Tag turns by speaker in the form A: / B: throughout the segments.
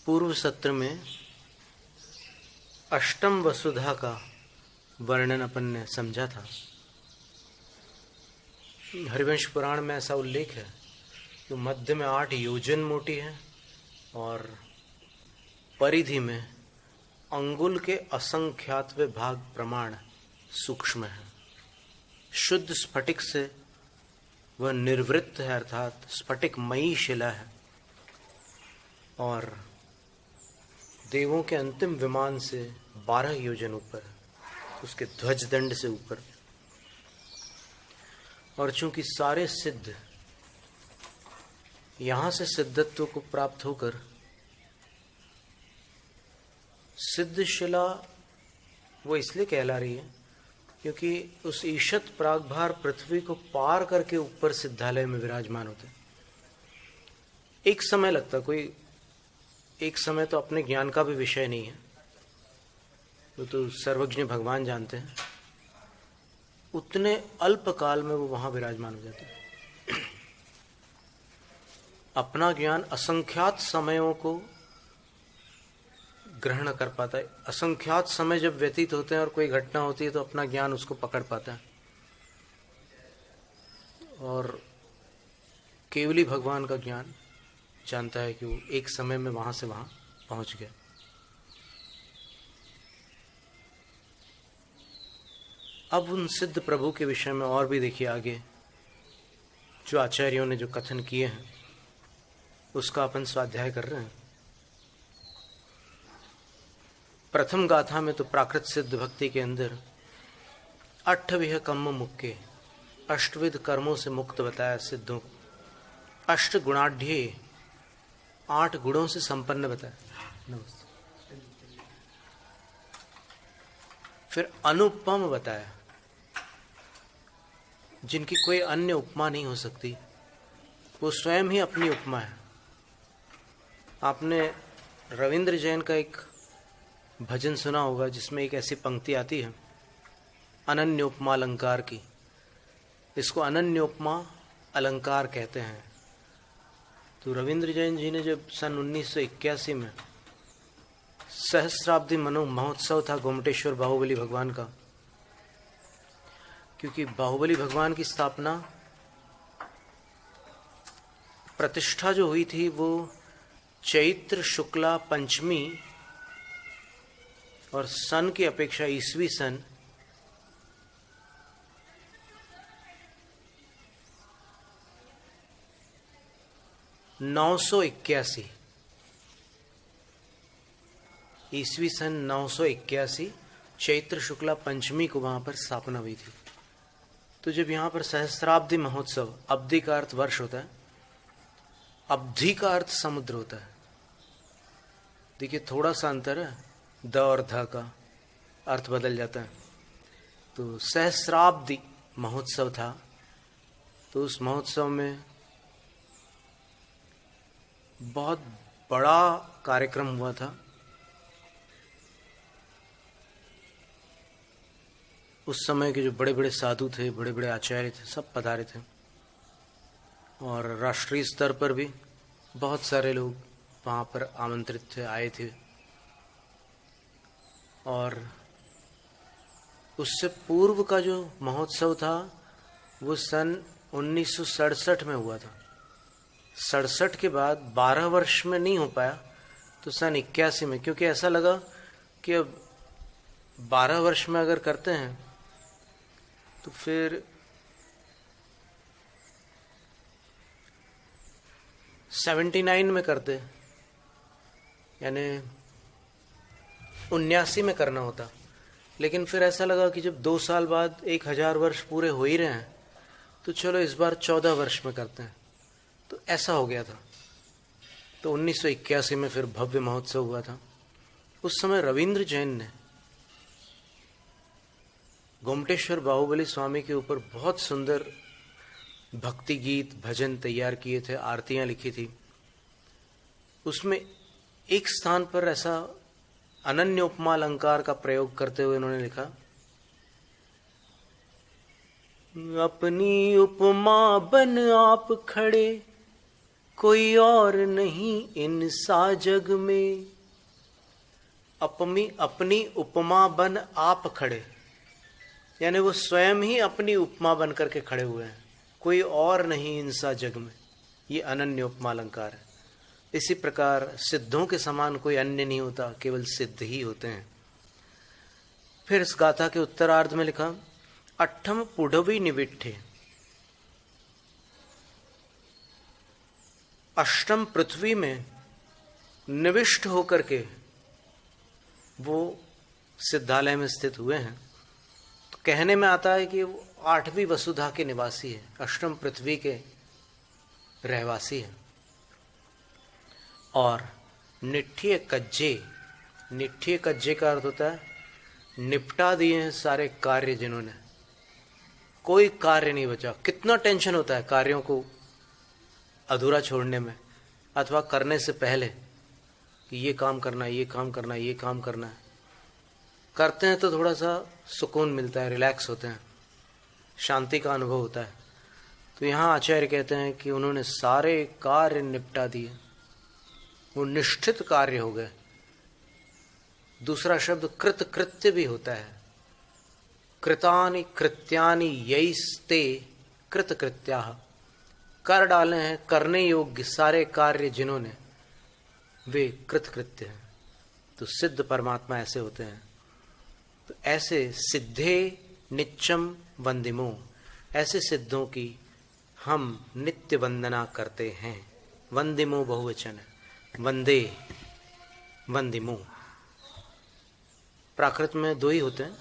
A: पूर्व सत्र में अष्टम वसुधा का वर्णन अपन ने समझा था। हरिवंश पुराण में ऐसा उल्लेख है कि मध्य में 8 योजन मोटी है और परिधि में अंगुल के असंख्यातवे भाग प्रमाण सूक्ष्म है। शुद्ध स्फटिक से वह निर्वृत्त है, अर्थात स्फटिकमयी शिला है और देवों के अंतिम विमान से 12 योजन ऊपर, उसके ध्वज दंड से ऊपर। और चूंकि सारे सिद्ध यहां से सिद्धत्व को प्राप्त होकर सिद्ध शिला वो इसलिए कहला रही है क्योंकि उस ईशत प्रागभार पृथ्वी को पार करके ऊपर सिद्धालय में विराजमान होते। एक समय लगता, कोई एक समय तो अपने ज्ञान का भी विषय नहीं है, वो तो सर्वज्ञ भगवान जानते हैं। उतने अल्प काल में वो वहां विराजमान हो जाते हैं। अपना ज्ञान असंख्यात समयों को ग्रहण कर पाता है। असंख्यात समय जब व्यतीत होते हैं और कोई घटना होती है तो अपना ज्ञान उसको पकड़ पाता है। और केवली भगवान का ज्ञान जानता है कि वो एक समय में वहां से वहां पहुंच गया। अब उन सिद्ध प्रभु के विषय में और भी देखिए आगे जो आचार्यों ने जो कथन किए हैं उसका अपन स्वाध्याय कर रहे हैं। प्रथम गाथा में तो प्राकृत सिद्ध भक्ति के अंदर 8 कर्म मुक्के, 8 कर्मों से मुक्त बताया सिद्धों को। 8 गुणाढ़, 8 गुणों से संपन्न बताया। नमस्ते। फिर अनुपम बताया, जिनकी कोई अन्य उपमा नहीं हो सकती, वो स्वयं ही अपनी उपमा है। आपने रविंद्र जैन का एक भजन सुना होगा जिसमें एक ऐसी पंक्ति आती है अनन्य उपमा अलंकार की। इसको अनन्य उपमा अलंकार कहते हैं। तो रविंद्र जैन जी ने जब सन 1981 में सहस्राब्दी मनो महोत्सव था गोमटेश्वर बाहुबली भगवान का, क्योंकि बाहुबली भगवान की स्थापना प्रतिष्ठा जो हुई थी वो चैत्र शुक्ला पंचमी और सन की अपेक्षा ईसवी सन 981, ईसवी सन 981 चैत्र शुक्ला पंचमी को वहां पर स्थापना हुई थी। तो जब यहाँ पर सहस्राब्दी महोत्सव, अब्धि का अर्थ वर्ष होता है, अब्धि का अर्थ समुद्र होता है। देखिए थोड़ा सा अंतर है, द और ध का अर्थ बदल जाता है। तो सहस्राब्दी महोत्सव था, तो उस महोत्सव में बहुत बड़ा कार्यक्रम हुआ था। उस समय के जो बड़े बड़े साधु थे, बड़े बड़े आचार्य थे, सब पधारे थे और राष्ट्रीय स्तर पर भी बहुत सारे लोग वहाँ पर आमंत्रित थे, आए थे। और उससे पूर्व का जो महोत्सव था वो सन 1967 में हुआ था। 67 के बाद 12 वर्ष में नहीं हो पाया, तो सन 81 में, क्योंकि ऐसा लगा कि अब 12 वर्ष में अगर करते हैं तो फिर 79 में करते, यानी 79 में करना होता। लेकिन फिर ऐसा लगा कि जब 2 साल बाद 1000 वर्ष पूरे हो ही रहे हैं तो चलो इस बार 14 वर्ष में करते हैं। तो ऐसा हो गया था। तो 1981 में फिर भव्य महोत्सव हुआ था। उस समय रविंद्र जैन ने गोमटेश्वर बाहुबली स्वामी के ऊपर बहुत सुंदर भक्ति गीत भजन तैयार किए थे, आरतियां लिखी थी। उसमें एक स्थान पर ऐसा अनन्य उपमा अलंकार का प्रयोग करते हुए उन्होंने लिखा, अपनी उपमा बन आप खड़े कोई और नहीं इंसा जग में, अपनी उपमा बन आप खड़े। यानी वो स्वयं ही अपनी उपमा बन करके खड़े हुए हैं, कोई और नहीं इंसा जग में। ये अनन्य उपमा अलंकार है। इसी प्रकार सिद्धों के समान कोई अन्य नहीं होता, केवल सिद्ध ही होते हैं। फिर इस गाथा के उत्तरार्ध में लिखा, अट्ठम पुढ़वी निविट्ठे, अष्टम पृथ्वी में निविष्ट होकर के वो सिद्धालय में स्थित हुए हैं। तो कहने में आता है कि वो 8वीं वसुधा के निवासी है, अष्टम पृथ्वी के रहवासी है। और निठ्ठे कज्जे, निठ्ठे कज्जे का अर्थ होता है निपटा दिए हैं सारे कार्य जिन्होंने, कोई कार्य नहीं बचा। कितना टेंशन होता है कार्यों को अधूरा छोड़ने में अथवा करने से पहले कि ये काम करना है, ये काम करना है, ये काम करना है। करते हैं तो थोड़ा सा सुकून मिलता है, रिलैक्स होते हैं, शांति का अनुभव होता है। तो यहाँ आचार्य कहते हैं कि उन्होंने सारे कार्य निपटा दिए, वो निष्ठित कार्य हो गए। दूसरा शब्द कृत कृत्य भी होता है, कृतानि कृत्यानि यैस्ते कृत कृत्याः, कर डाले हैं करने योग्य सारे कार्य जिन्होंने, वे कृतकृत्य हैं। तो सिद्ध परमात्मा ऐसे होते हैं। तो ऐसे सिद्धे नित्यम वंदिमो, ऐसे सिद्धों की हम नित्य वंदना करते हैं। वंदिमो बहुवचन है, वंदे वंदिमो। प्राकृत में दो ही होते हैं,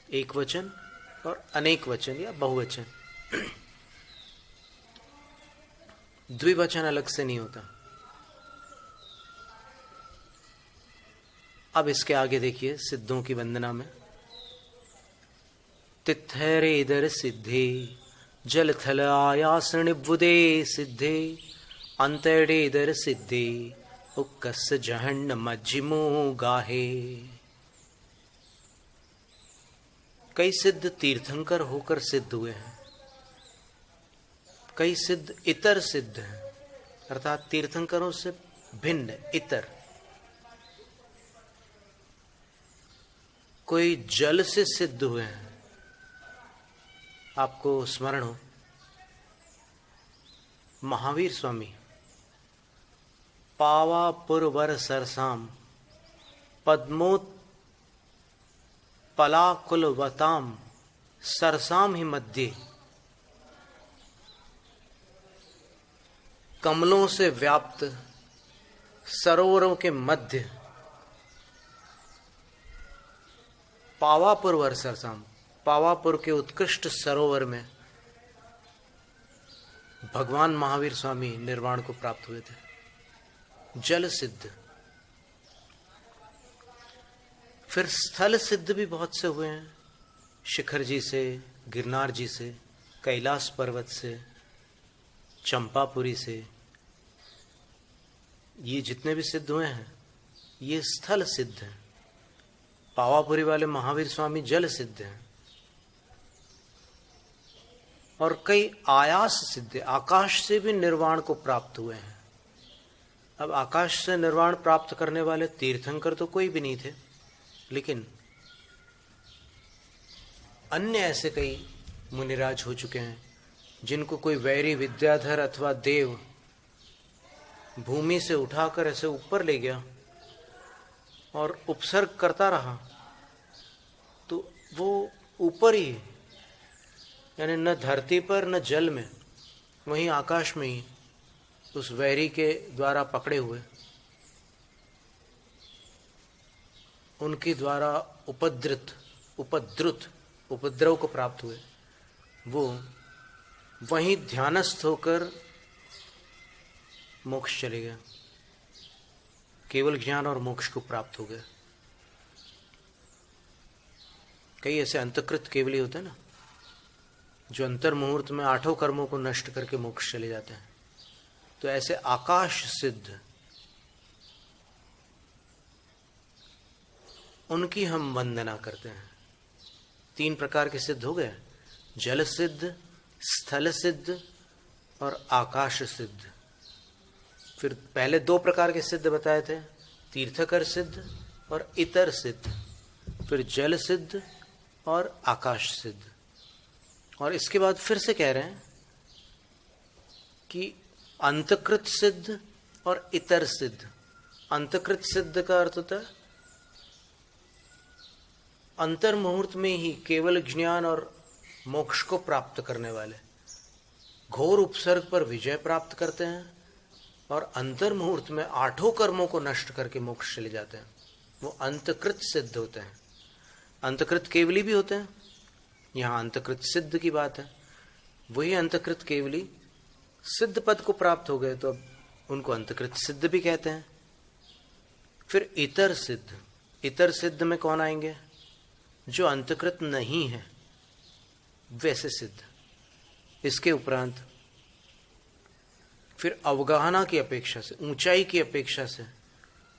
A: एक वचन और अनेक वचन या बहुवचन। द्विवचन अलग से नहीं होता। अब इसके आगे देखिए सिद्धों की वंदना में, तिथैरे इधर सिद्धे जल थल आयास निबुदे सिद्धे अंतरे इधर सिद्धे उक्कस जहन्न मज्जिमो गाहे। कई सिद्ध तीर्थंकर होकर सिद्ध हुए हैं, कई सिद्ध इतर सिद्ध हैं, अर्थात तीर्थंकरों से भिन्न इतर। कोई जल से सिद्ध हुए हैं। आपको स्मरण हो महावीर स्वामी, पावापुरवर सरसाम पद्मोत पलाकुलवताम सरसाम ही मध्य, कमलों से व्याप्त सरोवरों के मध्य पावापुर वर सरसाम, पावापुर के उत्कृष्ट सरोवर में भगवान महावीर स्वामी निर्वाण को प्राप्त हुए थे, जल सिद्ध। फिर स्थल सिद्ध भी बहुत से हुए हैं, शिखर जी से, गिरनार जी से, कैलाश पर्वत से, चंपापुरी से। ये जितने भी सिद्ध हुए हैं ये स्थल सिद्ध हैं। पावापुरी वाले महावीर स्वामी जल सिद्ध हैं। और कई आयास सिद्ध, आकाश से भी निर्वाण को प्राप्त हुए हैं। अब आकाश से निर्वाण प्राप्त करने वाले तीर्थंकर तो कोई भी नहीं थे, लेकिन अन्य ऐसे कई मुनिराज हो चुके हैं जिनको कोई वैरी विद्याधर अथवा देव भूमि से उठाकर ऐसे ऊपर ले गया और उपसर्ग करता रहा, तो वो ऊपर ही, यानी न धरती पर न जल में, वहीं आकाश में ही उस वैरी के द्वारा पकड़े हुए, उनके द्वारा उपद्रव को प्राप्त हुए, वो वहीं ध्यानस्थ होकर मोक्ष चले गए, केवल ज्ञान और मोक्ष को प्राप्त हो गए। कई ऐसे अंतकृत केवली होते हैं ना, जो अंतर मुहूर्त में 8 कर्मों को नष्ट करके मोक्ष चले जाते हैं। तो ऐसे आकाश सिद्ध, उनकी हम वंदना करते हैं। 3 प्रकार के सिद्ध हो गए, जल सिद्ध, स्थल सिद्ध और आकाश सिद्ध। फिर पहले 2 प्रकार के सिद्ध बताए थे, तीर्थकर सिद्ध और इतर सिद्ध, फिर जल सिद्ध और आकाश सिद्ध। और इसके बाद फिर से कह रहे हैं कि अंतकृत सिद्ध और इतर सिद्ध। अंतकृत सिद्ध का अर्थ होता है अंतर मुहूर्त में ही केवल ज्ञान और मोक्ष को प्राप्त करने वाले, घोर उपसर्ग पर विजय प्राप्त करते हैं और अंतर मुहूर्त में 8 कर्मों को नष्ट करके मोक्ष चले जाते हैं, वो अंतकृत सिद्ध होते हैं। अंतकृत केवली भी होते हैं, यहाँ अंतकृत सिद्ध की बात है। वही अंतकृत केवली सिद्ध पद को प्राप्त हो गए तो अब उनको अंतकृत सिद्ध भी कहते हैं। फिर इतर सिद्ध, इतर सिद्ध में कौन आएंगे? जो अंतकृत नहीं है वैसे सिद्ध। इसके उपरांत फिर अवगाहना की अपेक्षा से, ऊंचाई की अपेक्षा से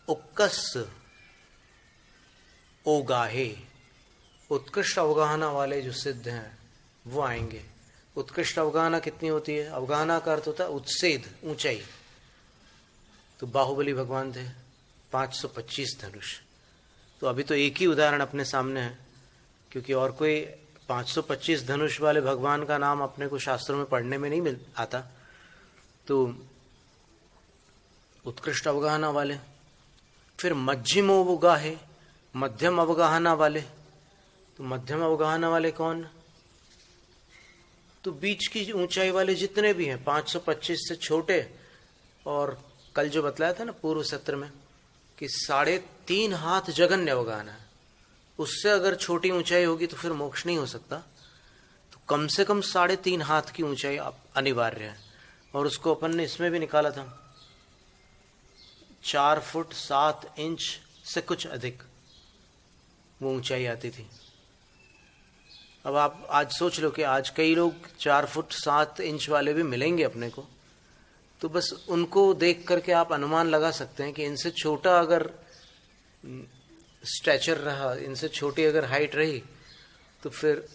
A: उक्कस ओगाहे, उत्कृष्ट अवगाहना वाले जो सिद्ध हैं वो आएंगे। उत्कृष्ट अवगाहना कितनी होती है? अवगाहना का अर्थ होता है उत्सेद, ऊंचाई। तो बाहुबली भगवान थे, 525 धनुष। तो अभी तो एक ही उदाहरण अपने सामने है, क्योंकि और कोई 525 धनुष वाले भगवान का नाम अपने को शास्त्रों में पढ़ने में नहीं मिल आता। तो उत्कृष्ट अवगाहना वाले। फिर मध्यमो उगाहे, मध्यम अवगाहना वाले। तो मध्यम अवगाहना वाले कौन? तो बीच की ऊंचाई वाले जितने भी हैं, 525 से छोटे, और कल जो बतलाया था ना पूर्व सत्र में कि 3.5 हाथ जगन्य अवगाहना है, उससे अगर छोटी ऊंचाई होगी तो फिर मोक्ष नहीं हो सकता। तो कम से कम 3.5 हाथ की ऊंचाई अनिवार्य है। और उसको अपन ने इसमें भी निकाला था, 4 फुट 7 इंच से कुछ अधिक वो ऊंचाई आती थी। अब आप आज सोच लो कि आज कई लोग 4 फुट 7 इंच वाले भी मिलेंगे अपने को, तो बस उनको देख करके आप अनुमान लगा सकते हैं कि इनसे छोटा अगर स्टैचर रहा, इनसे छोटी अगर हाइट रही, तो फिर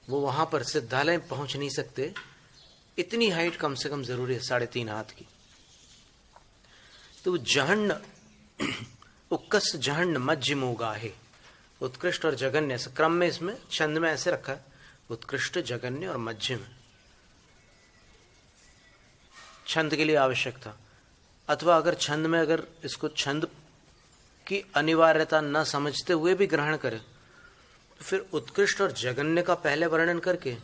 A: वो वहां पर सिद्धालय पहुंच नहीं सकते। इतनी हाइट कम से कम जरूरी है, 3.5 हाथ की। तो जहन्न, उक्कस जहन्न मध्यमोगाहे, उत्कृष्ट और जगन्य, क्रम में इसमें छंद में ऐसे रखा है, उत्कृष्ट, जगन्य और मध्यम। छंद के लिए आवश्यक था। अथवा अगर छंद में, अगर इसको छंद की अनिवार्यता न समझते हुए भी ग्रहण करें तो फिर उत्कृष्ट और जगन्य का पहले वर्णन करके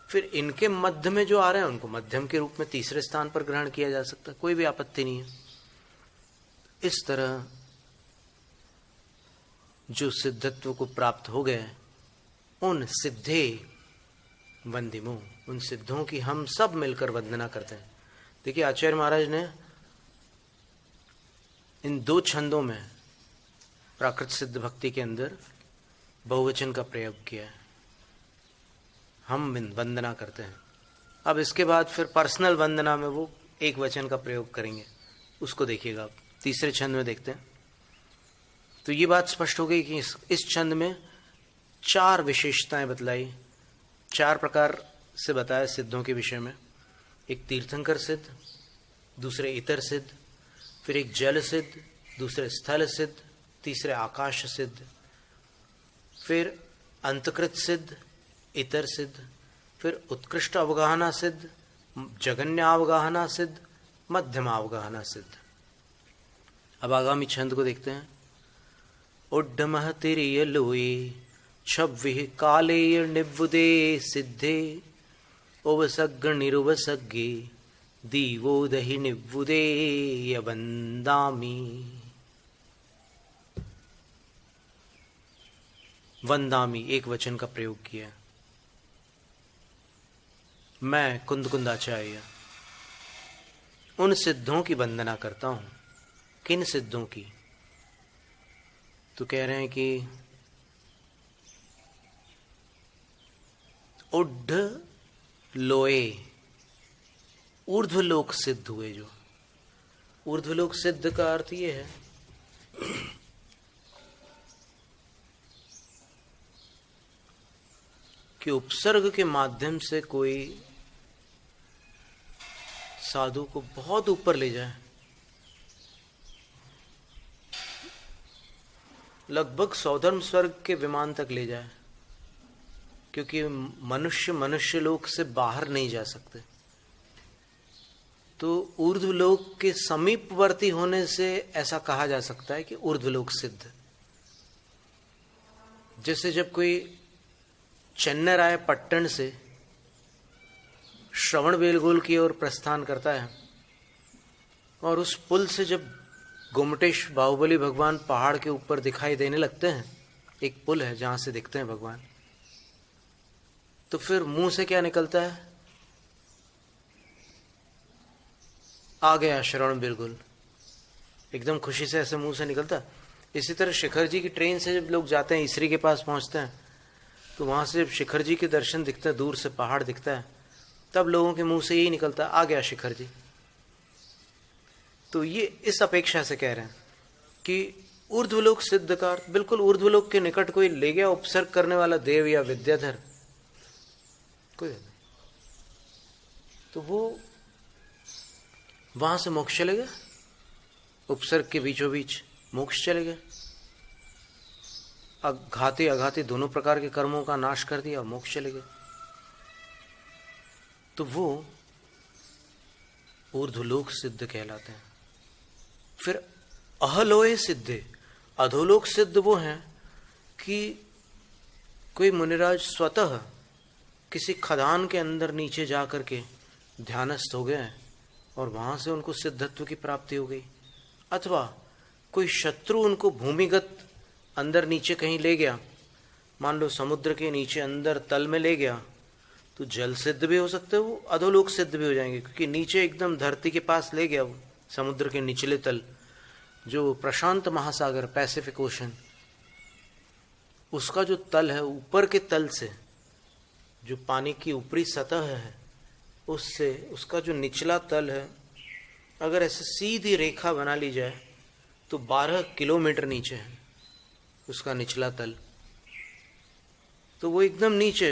A: फिर इनके मध्य में जो आ रहे हैं उनको मध्यम के रूप में तीसरे स्थान पर ग्रहण किया जा सकता है, कोई भी आपत्ति नहीं है। इस तरह जो सिद्धत्व को प्राप्त हो गए उन सिद्धे वंदिमो, उन सिद्धों की हम सब मिलकर वंदना करते हैं। देखिए आचार्य महाराज ने इन 2 छंदों में प्राकृत सिद्ध भक्ति के अंदर बहुवचन का प्रयोग किया है, हम वंदना करते हैं। अब इसके बाद फिर पर्सनल वंदना में वो एक वचन का प्रयोग करेंगे, उसको देखिएगा आप। तीसरे छंद में देखते हैं तो ये बात स्पष्ट हो गई कि इस छंद में 4 विशेषताएं बतलाई, 4 प्रकार से बताया सिद्धों के विषय में। एक तीर्थंकर सिद्ध, दूसरे इतर सिद्ध, फिर एक जल सिद्ध, दूसरे स्थल सिद्ध, तीसरे आकाश सिद्ध, फिर अंतकृत सिद्ध, इतर सिद्ध, फिर उत्कृष्ट अवगाहना सिद्ध, जगन्य अवगाहना सिद्ध, मध्यम अवगाहना सिद्ध। अब आगामी छंद को देखते हैं। उड्डमह तिरिय लोये छव्विह कालेय निवुदे सिद्धे उवसग्ग निरुवसग्गे दीवोदहि निवुदे यवंदामि। वंदामि एक वचन का प्रयोग किया। मैं कुंदकुंदाचार्य उन सिद्धों की वंदना करता हूं। किन सिद्धों की? तो कह रहे हैं कि उड्ढ लोए, ऊर्ध्वलोक सिद्ध हुए। जो ऊर्ध्वलोक सिद्ध का अर्थ ये है कि उपसर्ग के माध्यम से कोई साधु को बहुत ऊपर ले जाए, लगभग सौधर्म स्वर्ग के विमान तक ले जाए, क्योंकि मनुष्य लोक से बाहर नहीं जा सकते। तो ऊर्ध्वलोक के समीपवर्ती होने से ऐसा कहा जा सकता है कि ऊर्ध्वलोक सिद्ध। जैसे जब कोई चेन्नरायपट्टण से श्रवणबेलगोल की ओर प्रस्थान करता है और उस पुल से जब गोमटेश बाहुबली भगवान पहाड़ के ऊपर दिखाई देने लगते हैं, एक पुल है जहां से दिखते हैं भगवान, तो फिर मुंह से क्या निकलता है? आ गया श्रवणबेलगोल, एकदम खुशी से ऐसे मुंह से निकलता। इसी तरह शिखर जी की ट्रेन से जब लोग जाते हैं, ईसरी के पास पहुंचते हैं, तो वहां से जब शिखर जी के दर्शन दिखते हैं, दूर से पहाड़ दिखता है, तब लोगों के मुंह से यही निकलता है, आ गया शिखर जी। तो ये इस अपेक्षा से कह रहे हैं कि ऊर्ध्वलोक सिद्ध का अर्थ बिल्कुल ऊर्ध्वलोक के निकट कोई ले गया उपसर्ग करने वाला देव या विद्याधर, कोई नहीं, तो वो वहां से मोक्ष चले गया, उपसर्ग के बीचों बीच मोक्ष चले गए, घाती अघाती दोनों प्रकार के कर्मों का नाश कर दिया और मोक्ष चले गए। तो वो ऊर्ध्वलोक सिद्ध कहलाते हैं। फिर अहलोय सिद्धे, अधोलोक सिद्ध वो हैं कि कोई मुनिराज स्वतः किसी खदान के अंदर नीचे जा करके ध्यानस्थ हो गए और वहां से उनको सिद्धत्व की प्राप्ति हो गई, अथवा कोई शत्रु उनको भूमिगत अंदर नीचे कहीं ले गया, मान लो समुद्र के नीचे अंदर तल में ले गया, तो जल सिद्ध भी हो सकते हैं, वो अधोलोक सिद्ध भी हो जाएंगे, क्योंकि नीचे एकदम धरती के पास ले गया वो, समुद्र के निचले तल, जो प्रशांत महासागर पैसिफिक ओशन, उसका जो तल है, ऊपर के तल से जो पानी की ऊपरी सतह है, उससे उसका जो निचला तल है, अगर ऐसे सीधी रेखा बना ली जाए तो 12 किलोमीटर नीचे है उसका निचला तल। तो वो एकदम नीचे,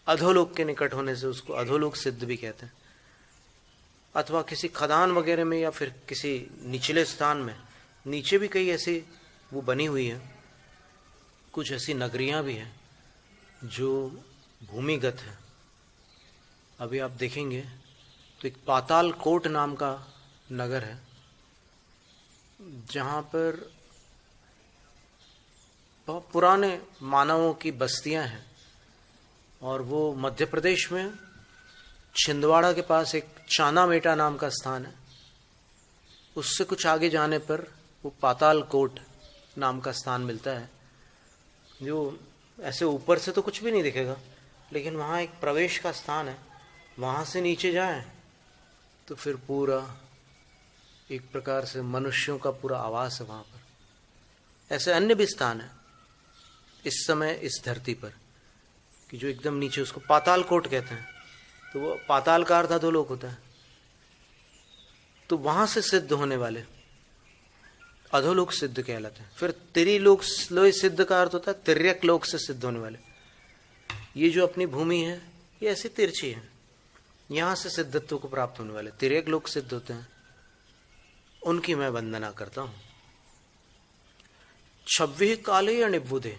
A: अधोलोक के निकट होने से उसको अधोलोक सिद्ध भी कहते हैं। अथवा किसी खदान वगैरह में या फिर किसी निचले स्थान में, नीचे भी कई ऐसी वो बनी हुई है, कुछ ऐसी नगरियां भी हैं जो भूमिगत है। अभी आप देखेंगे तो एक पाताल कोट नाम का नगर है, जहाँ पर बहुत पुराने मानवों की बस्तियां हैं, और वो मध्य प्रदेश में छिंदवाड़ा के पास एक चाना मेटा नाम का स्थान है, उससे कुछ आगे जाने पर वो पाताल कोट नाम का स्थान मिलता है, जो ऐसे ऊपर से तो कुछ भी नहीं दिखेगा, लेकिन वहाँ एक प्रवेश का स्थान है, वहाँ से नीचे जाएं तो फिर पूरा एक प्रकार से मनुष्यों का पूरा आवास है वहाँ पर। ऐसे अन्य भी स्थान है इस समय इस धरती पर कि जो एकदम नीचे, उसको पाताल कोट कहते हैं। तो वो पाताल का अर्थ अधोलोक होता है। तो वहां से सिद्ध होने वाले अधोलोक सिद्ध कहलाते हैं। फिर त्रिलोक सिद्ध का अर्थ होता है तिर्यक लोक से सिद्ध होने वाले। ये जो अपनी भूमि है ये ऐसी तिरछी है, यहां से सिद्धत्व को प्राप्त होने वाले तिर्यक लोक सिद्ध होते हैं, उनकी मैं वंदना करता हूं। 26 काले या निबुधे,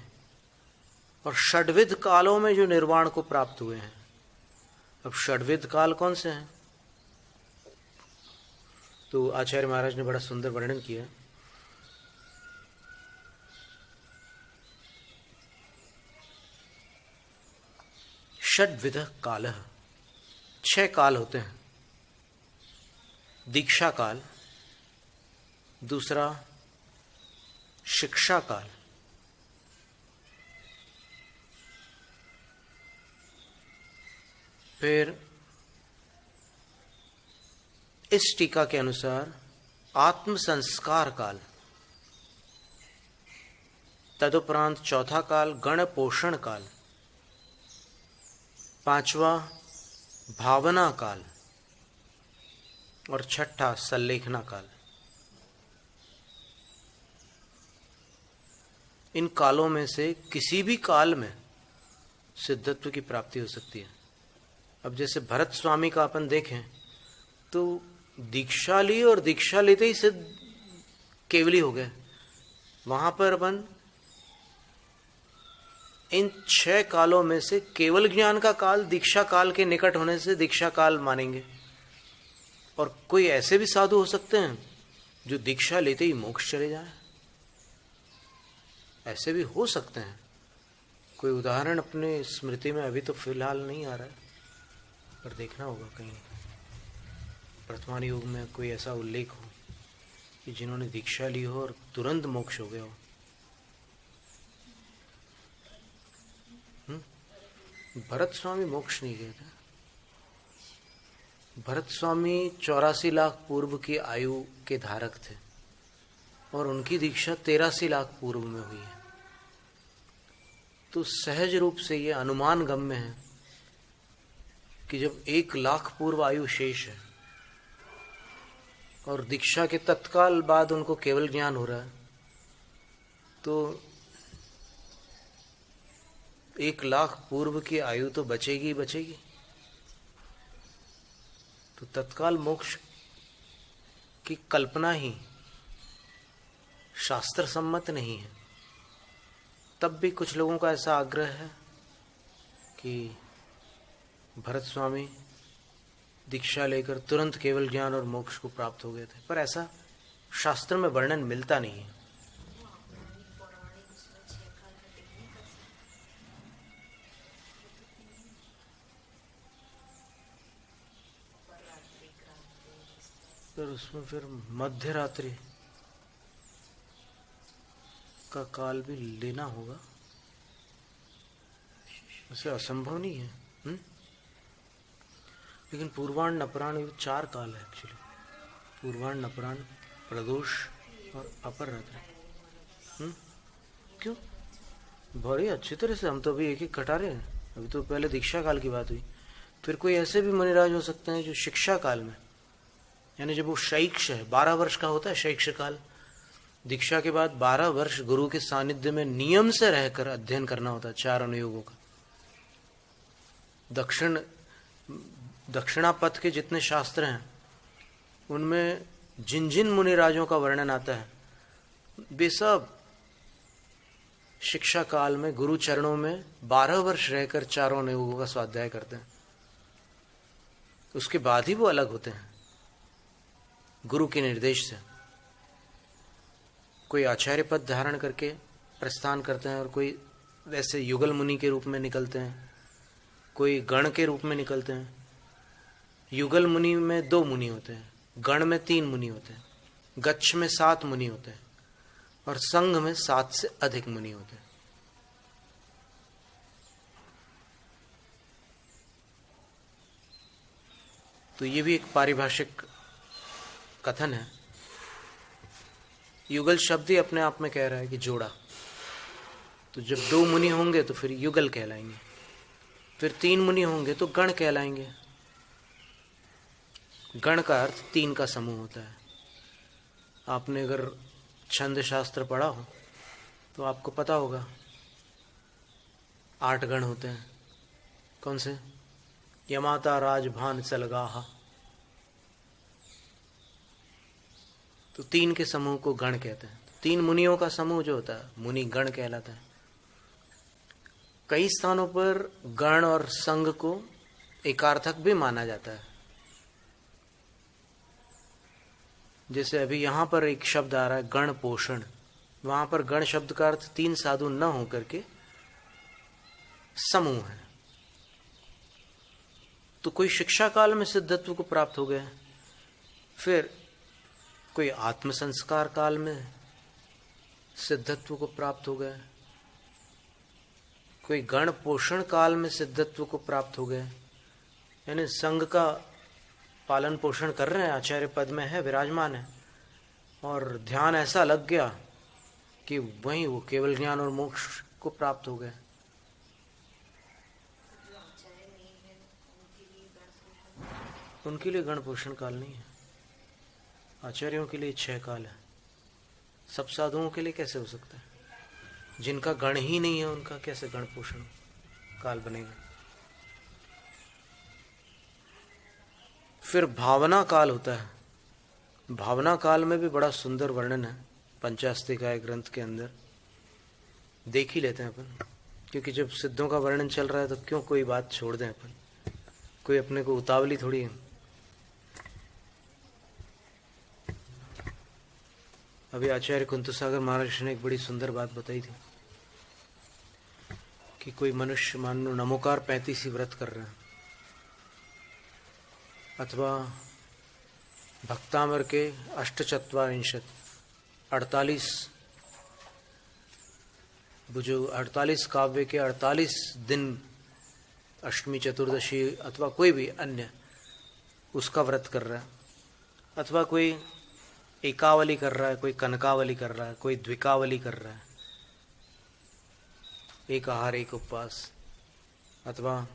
A: और षड्विध कालों में जो निर्वाण को प्राप्त हुए हैं। अब षड्विध काल कौन से हैं? तो आचार्य महाराज ने बड़ा सुंदर वर्णन किया। षड्विध काल, 6 काल होते हैं। दीक्षा काल, दूसरा शिक्षा काल, फिर इस टीका के अनुसार आत्म संस्कार काल, तदुपरांत चौथा काल गण पोषण काल, 5वां भावना काल और 6ठा सल्लेखना काल। इन कालों में से किसी भी काल में सिद्धत्व की प्राप्ति हो सकती है। अब जैसे भरत स्वामी का अपन देखें तो दीक्षा ली और दीक्षा लेते ही सिद्ध केवली हो गए, वहां पर अपन इन 6 कालों में से केवल ज्ञान का काल दीक्षा काल के निकट होने से दीक्षा काल मानेंगे। और कोई ऐसे भी साधु हो सकते हैं जो दीक्षा लेते ही मोक्ष चले जाए, ऐसे भी हो सकते हैं। कोई उदाहरण अपने स्मृति में अभी तो फिलहाल नहीं आ रहा है, पर देखना होगा कहीं वर्तमान युग में कोई ऐसा उल्लेख हो कि जिन्होंने दीक्षा ली हो और तुरंत मोक्ष हो गया हो। भरत स्वामी मोक्ष नहीं गए थे। भरत स्वामी 84 लाख पूर्व की आयु के धारक थे और उनकी दीक्षा 83 लाख पूर्व में हुई है। तो सहज रूप से ये अनुमान गम्य है कि जब 1 लाख पूर्व आयु शेष है और दीक्षा के तत्काल बाद उनको केवल ज्ञान हो रहा है, तो 1 लाख पूर्व की आयु तो बचेगी ही बचेगी। तो तत्काल मोक्ष की कल्पना ही शास्त्र सम्मत नहीं है। तब भी कुछ लोगों का ऐसा आग्रह है कि भरत स्वामी दीक्षा लेकर तुरंत केवल ज्ञान और मोक्ष को प्राप्त हो गए थे, पर ऐसा शास्त्र में वर्णन मिलता नहीं है। पर उसमें फिर मध्य रात्रि का काल भी लेना होगा, उसे असंभव नहीं है। लेकिन पूर्वाण अपराण 4 काल है एक्चुअली। पूर्वाण अपराण प्रदोष और अपर रात्रि। क्यों? बड़ी अच्छी तरह से हम तो अभी एक एक कटा रहे हैं। अभी तो पहले दीक्षा काल की बात हुई। फिर कोई ऐसे भी मुनिराज हो सकते हैं जो शिक्षा काल में, यानी जब वो शैक्ष है, 12 वर्ष का होता है शैक्ष काल। दीक्षा के बाद 12 वर्ष गुरु के सानिध्य में नियम से रहकर अध्ययन करना होता है 4 अनुयोगों का। दक्षिणा पथ के जितने शास्त्र हैं उनमें जिन जिन मुनिराजों का वर्णन आता है वे सब शिक्षा काल में गुरु चरणों में 12 वर्ष रहकर 4 अनुयोगों का स्वाध्याय करते हैं। उसके बाद ही वो अलग होते हैं गुरु के निर्देश से। कोई आचार्य पद धारण करके प्रस्थान करते हैं और कोई वैसे युगल मुनि के रूप में निकलते हैं, कोई गण के रूप में निकलते हैं। युगल मुनि में 2 मुनि होते हैं, गण में 3 मुनि होते हैं, गच्छ में 7 मुनि होते हैं और संघ में 7 से अधिक मुनि होते हैं। तो ये भी एक पारिभाषिक कथन है। युगल शब्द ही अपने आप में कह रहा है कि जोड़ा। तो जब 2 मुनि होंगे तो फिर युगल कहलाएंगे, फिर 3 मुनि होंगे तो गण कहलाएंगे। गण का अर्थ 3 का समूह होता है। आपने अगर छंद शास्त्र पढ़ा हो तो आपको पता होगा 8 गण होते हैं। कौन से? यमाता राजभान चलगाहा। तो 3 के समूह को गण कहते हैं। 3 मुनियों का समूह जो होता है मुनि गण कहलाता है। कई स्थानों पर गण और संघ को एकार्थक भी माना जाता है। जैसे अभी यहां पर एक शब्द आ रहा है गण पोषण। वहां पर गण शब्द का अर्थ 3 साधु न होकर के समूह है। तो कोई शिक्षा काल में सिद्धत्व को प्राप्त हो गया, फिर कोई आत्म संस्कार काल में सिद्धत्व को प्राप्त हो गया, कोई गण पोषण काल में सिद्धत्व को प्राप्त हो गया, यानी संघ का पालन पोषण कर रहे हैं, आचार्य पद में है, विराजमान है, और ध्यान ऐसा लग गया कि वहीं वो केवल ज्ञान और मोक्ष को प्राप्त हो गए। उनके लिए गण पोषण काल नहीं है। आचार्यों के लिए 6 काल है। सब साधुओं के लिए कैसे हो सकता है? जिनका गण ही नहीं है उनका कैसे गण पोषण काल बनेगा? फिर भावना काल होता है। भावना काल में भी बड़ा सुंदर वर्णन है पंचास्तिकाय ग्रंथ के अंदर देख ही लेते हैं अपन, क्योंकि जब सिद्धों का वर्णन चल रहा है तो क्यों कोई बात छोड़ दें अपन, कोई अपने को उतावली थोड़ी है। अभी आचार्य कुंतुसागर महाराज ने एक बड़ी सुंदर बात बताई थी कि कोई मनुष्य मान लो नमोकार 35 व्रत कर रहा है, अथवा भक्तामर के 48 जो 48 काव्य के 48 दिन अष्टमी चतुर्दशी अथवा कोई भी अन्य उसका व्रत कर रहा है, अथवा कोई एकावली कर रहा है, कोई कनकावली कर रहा है, कोई द्विकावली कर रहा है, एक आहार एक उपवास, अथवा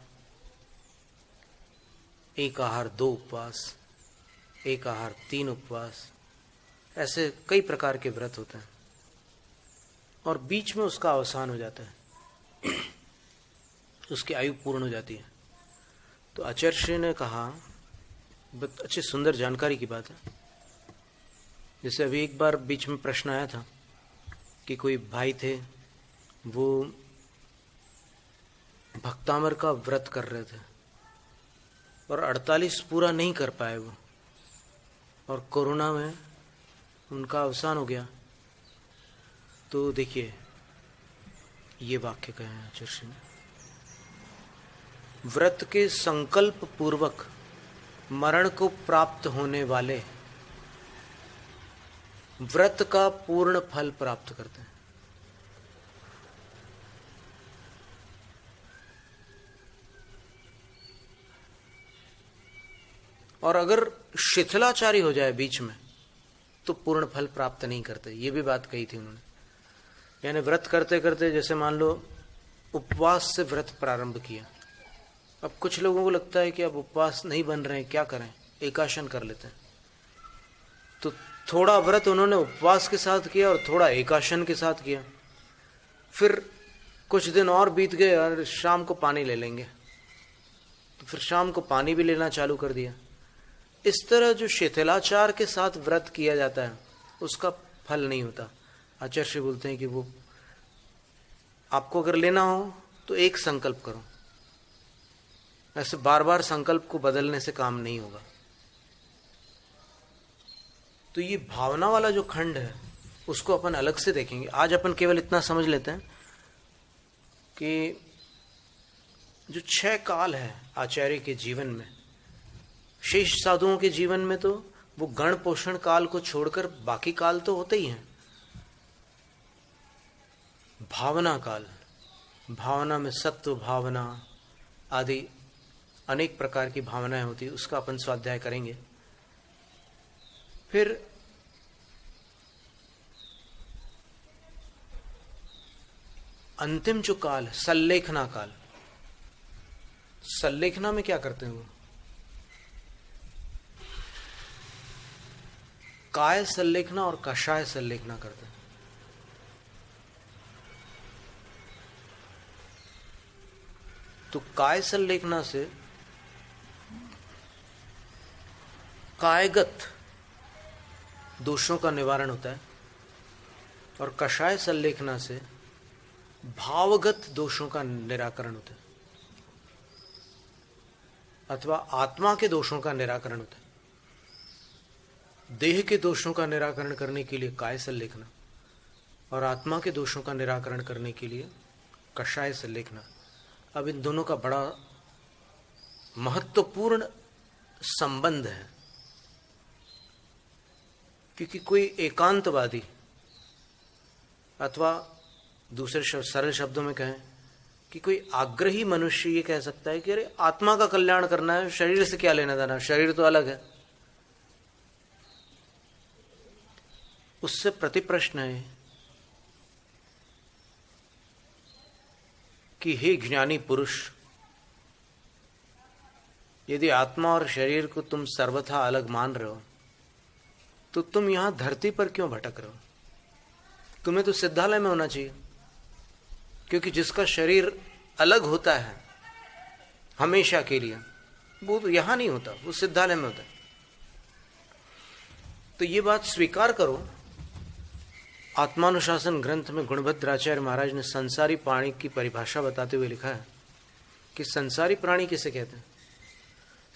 A: एक आहार 2 उपवास, एक आहार 3 उपवास, ऐसे कई प्रकार के व्रत होते हैं और बीच में उसका अवसान हो जाता है, उसकी आयु पूर्ण हो जाती है। तो आचार्य श्री ने कहा, अच्छी सुंदर जानकारी की बात है। जैसे अभी एक बार बीच में प्रश्न आया था कि कोई भाई थे, वो भक्तामर का व्रत कर रहे थे और 48 पूरा नहीं कर पाए वो, और कोरोना में उनका अवसान हो गया। तो देखिए ये वाक्य कहे हैं आचार्य ने, व्रत के संकल्प पूर्वक मरण को प्राप्त होने वाले व्रत का पूर्ण फल प्राप्त करते हैं। और अगर शिथिलाचारी हो जाए बीच में तो पूर्ण फल प्राप्त नहीं करते। ये भी बात कही थी उन्होंने। यानी व्रत करते करते, जैसे मान लो उपवास से व्रत प्रारंभ किया, अब कुछ लोगों को लगता है कि अब उपवास नहीं बन रहे हैं, क्या करें, एकाशन कर लेते हैं। तो थोड़ा व्रत उन्होंने उपवास के साथ किया और थोड़ा एकाशन के साथ किया। फिर कुछ दिन और बीत गए और शाम को पानी ले लेंगे, तो फिर शाम को पानी भी लेना चालू कर दिया। इस तरह जो शिथिलाचार के साथ व्रत किया जाता है उसका फल नहीं होता। आचार्य बोलते हैं कि वो आपको अगर लेना हो तो एक संकल्प करो, ऐसे बार बार संकल्प को बदलने से काम नहीं होगा। तो ये भावना वाला जो खंड है उसको अपन अलग से देखेंगे। आज अपन केवल इतना समझ लेते हैं कि जो 6 काल है आचार्य के जीवन में, शेष साधुओं के जीवन में तो वो गण पोषण काल को छोड़कर बाकी काल तो होते ही हैं। भावना काल, भावना में सत्व भावना आदि अनेक प्रकार की भावनाएं होती, उसका अपन स्वाध्याय करेंगे। फिर अंतिम जो काल, सल्लेखना काल, सल्लेखना में क्या करते हैं वो, काय सल्लेखना और कषाय सल्लेखना करते हैं। तो काय सल्लेखना से कायगत दोषों का निवारण होता है और कषाय सल्लेखना से भावगत दोषों का निराकरण होता है, अथवा आत्मा के दोषों का निराकरण होता है। देह के दोषों का निराकरण करने के लिए काय सल्लेखना और आत्मा के दोषों का निराकरण करने के लिए कषाय सल्लेखना। अब इन दोनों का बड़ा महत्वपूर्ण संबंध है, क्योंकि कोई एकांतवादी, अथवा दूसरे सरल शब्दों में कहें कि कोई आग्रही मनुष्य ये कह सकता है कि अरे आत्मा का कल्याण करना है, शरीर से क्या लेना देना, शरीर तो अलग है। उससे प्रति प्रश्न है कि हे ज्ञानी पुरुष, यदि आत्मा और शरीर को तुम सर्वथा अलग मान रहे हो तो तुम यहां धरती पर क्यों भटक रहे हो? तुम्हें तो सिद्धालय में होना चाहिए, क्योंकि जिसका शरीर अलग होता है हमेशा के लिए, वो तो यहां नहीं होता, वो सिद्धालय में होता है। तो ये बात स्वीकार करो आत्मानुशासन ग्रंथ में गुणभद्राचार्य महाराज ने संसारी प्राणी की परिभाषा बताते हुए लिखा है कि संसारी प्राणी किसे कहते हैं?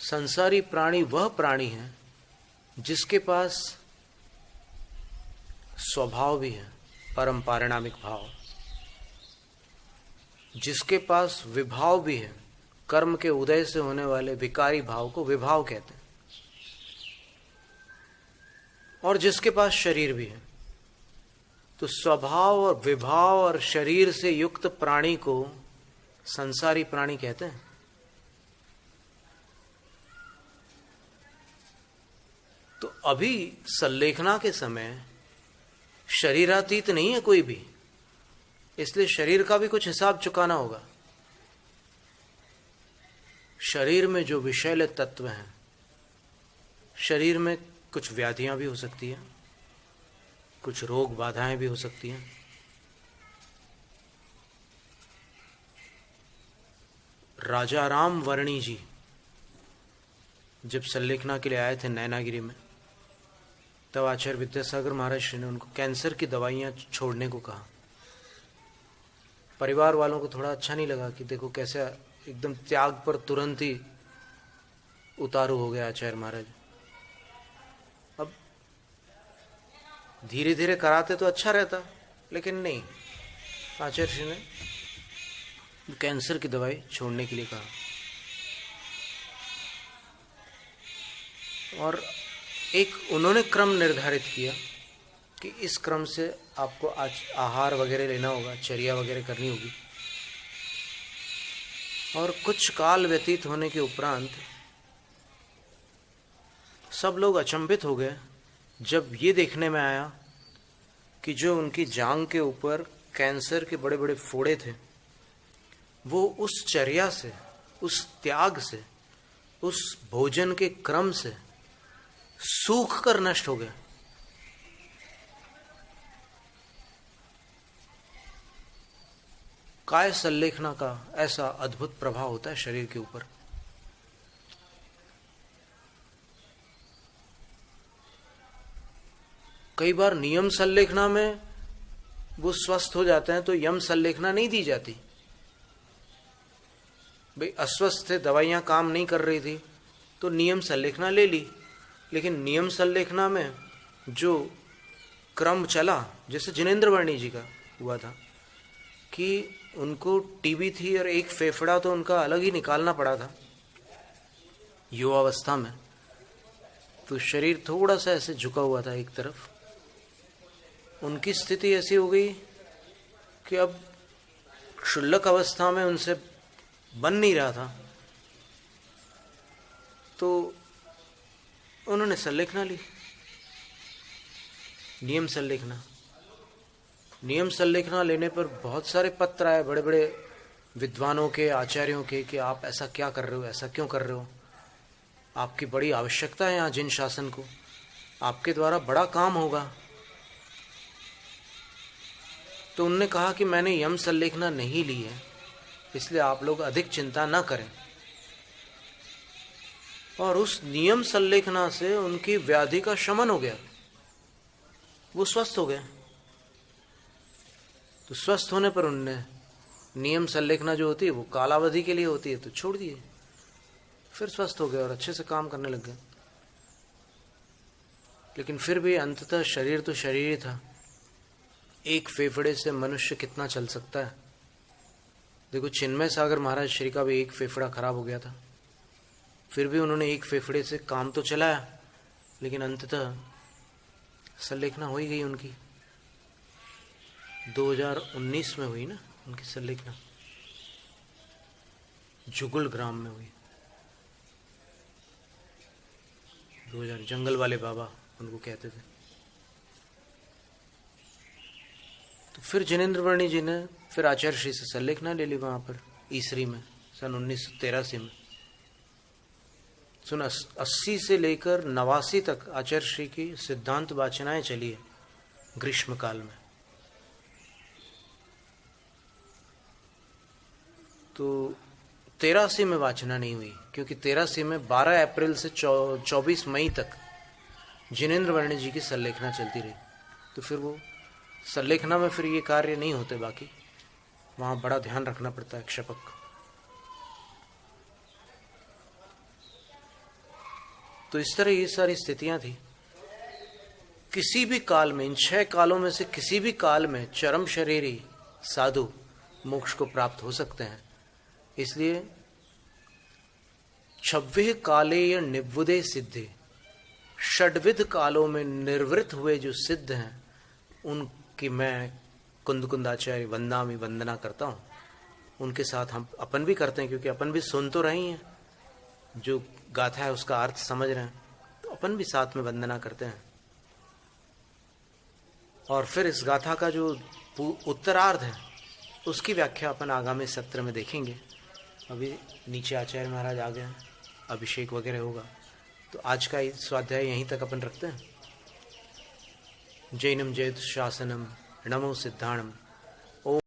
A: संसारी प्राणी वह प्राणी है जिसके पास स्वभाव भी है, परम पारिणामिक भाव, जिसके पास विभाव भी है, कर्म के उदय से होने वाले विकारी भाव को विभाव कहते हैं, और जिसके पास शरीर भी है। तो स्वभाव और विभाव और शरीर से युक्त प्राणी को संसारी प्राणी कहते हैं। तो अभी सल्लेखना के समय शरीरातीत नहीं है कोई भी, इसलिए शरीर का भी कुछ हिसाब चुकाना होगा। शरीर में जो विषैले तत्व हैं, शरीर में कुछ व्याधियां भी हो सकती हैं, कुछ रोग बाधाएं भी हो सकती हैं। राजा राम वर्णी जी जब सल्लेखना के लिए आए थे नैनागिरी में, तब आचार्य विद्यासागर महाराज श्री ने उनको कैंसर की दवाइयां छोड़ने को कहा। परिवार वालों को थोड़ा अच्छा नहीं लगा कि देखो कैसे एकदम त्याग पर तुरंत ही उतारू हो गया आचार्य महाराज। अब धीरे धीरे कराते तो अच्छा रहता, लेकिन नहीं, आचार्य श्री ने कैंसर की दवाई छोड़ने के लिए कहा। और एक उन्होंने क्रम निर्धारित किया कि इस क्रम से आपको आज आहार वगैरह लेना होगा, चर्या वगैरह करनी होगी। और कुछ काल व्यतीत होने के उपरांत सब लोग अचंभित हो गए जब ये देखने में आया कि जो उनकी जांघ के ऊपर कैंसर के बड़े बड़े फोड़े थे, वो उस चर्या से, उस त्याग से, उस भोजन के क्रम से सूख कर नष्ट हो गया। काय सल्लेखना का ऐसा अद्भुत प्रभाव होता है शरीर के ऊपर। कई बार नियम सल्लेखना में वो स्वस्थ हो जाते हैं तो यम सल्लेखना नहीं दी जाती। भाई अस्वस्थ थे, दवाइयां काम नहीं कर रही थी, तो नियम सल्लेखना ले ली। लेकिन नियम सल्लेखना में जो क्रम चला, जैसे जिनेंद्र वर्णी जी का हुआ था कि उनको टीबी थी और एक फेफड़ा तो उनका अलग ही निकालना पड़ा था युवावस्था में, तो शरीर थोड़ा सा ऐसे झुका हुआ था एक तरफ। उनकी स्थिति ऐसी हो गई कि अब क्षुल्लक अवस्था में उनसे बन नहीं रहा था, तो उन्होंने सल्लेखना ली, नियम सल्लेखना। नियम सल्लेखना लेने पर बहुत सारे पत्र आए बड़े बड़े विद्वानों के, आचार्यों के, कि आप ऐसा क्या कर रहे हो, ऐसा क्यों कर रहे हो, आपकी बड़ी आवश्यकता है यहाँ जिन शासन को, आपके द्वारा बड़ा काम होगा। तो उनने कहा कि मैंने यम सल्लेखना नहीं ली है, इसलिए आप लोग अधिक चिंता न करें। और उस नियम सल्लेखना से उनकी व्याधि का शमन हो गया, वो स्वस्थ हो गए। तो स्वस्थ होने पर उनने नियम सल्लेखना जो होती है वो कालावधि के लिए होती है, तो छोड़ दिए, फिर स्वस्थ हो गए और अच्छे से काम करने लग गए। लेकिन फिर भी अंततः शरीर तो शरीर ही था। एक फेफड़े से मनुष्य कितना चल सकता है? देखो चिन्मय सागर महाराज श्री का भी एक फेफड़ा खराब हो गया था, फिर भी उन्होंने एक फेफड़े से काम तो चलाया, लेकिन अंततः सल्लेखना हो ही गई उनकी। 2019 में हुई ना उनकी सल्लेखना, जुगुल ग्राम में हुई। 2000 जंगल वाले बाबा उनको कहते थे। तो फिर जिनेंद्र वर्णी जी ने फिर आचार्य श्री से सल्लेखना ले ली वहां पर ईसरी में सन 1983 में। सन 80 से लेकर 89 तक आचार्य श्री की सिद्धांत वाचनाएं चली है ग्रीष्म काल में। तो 83 में वाचना नहीं हुई, क्योंकि 83 में 12 अप्रैल से 24 मई तक जिनेंद्र वर्णी जी की सल्लेखना चलती रही। तो फिर वो संलेखना में फिर ये कार्य नहीं होते, बाकी वहाँ बड़ा ध्यान रखना पड़ता है, क्षपक। तो इस तरह ये सारी स्थितियां थी। किसी भी काल में, इन 6 कालों में से किसी भी काल में चरम शरीरी साधु मोक्ष को प्राप्त हो सकते हैं। इसलिए 26 काले निवुदे सिद्धे, षड्विध कालों में निर्वृत्त हुए जो सिद्ध हैं उनकी मैं कुंदकुंदाचार्य वंदामी वंदना करता हूँ। उनके साथ हम अपन भी करते हैं, क्योंकि अपन भी सुन तो रही हैं, जो गाथा है उसका अर्थ समझ रहे हैं, तो अपन भी साथ में वंदना करते हैं। और फिर इस गाथा का जो उत्तरार्ध है उसकी व्याख्या अपन आगामी सत्र में देखेंगे। अभी नीचे आचार्य महाराज आ गए हैं, अभिषेक वगैरह होगा, तो आज का स्वाध्याय यहीं तक अपन रखते हैं। जैनम जयतु शासनम, नमो सिद्धाणम।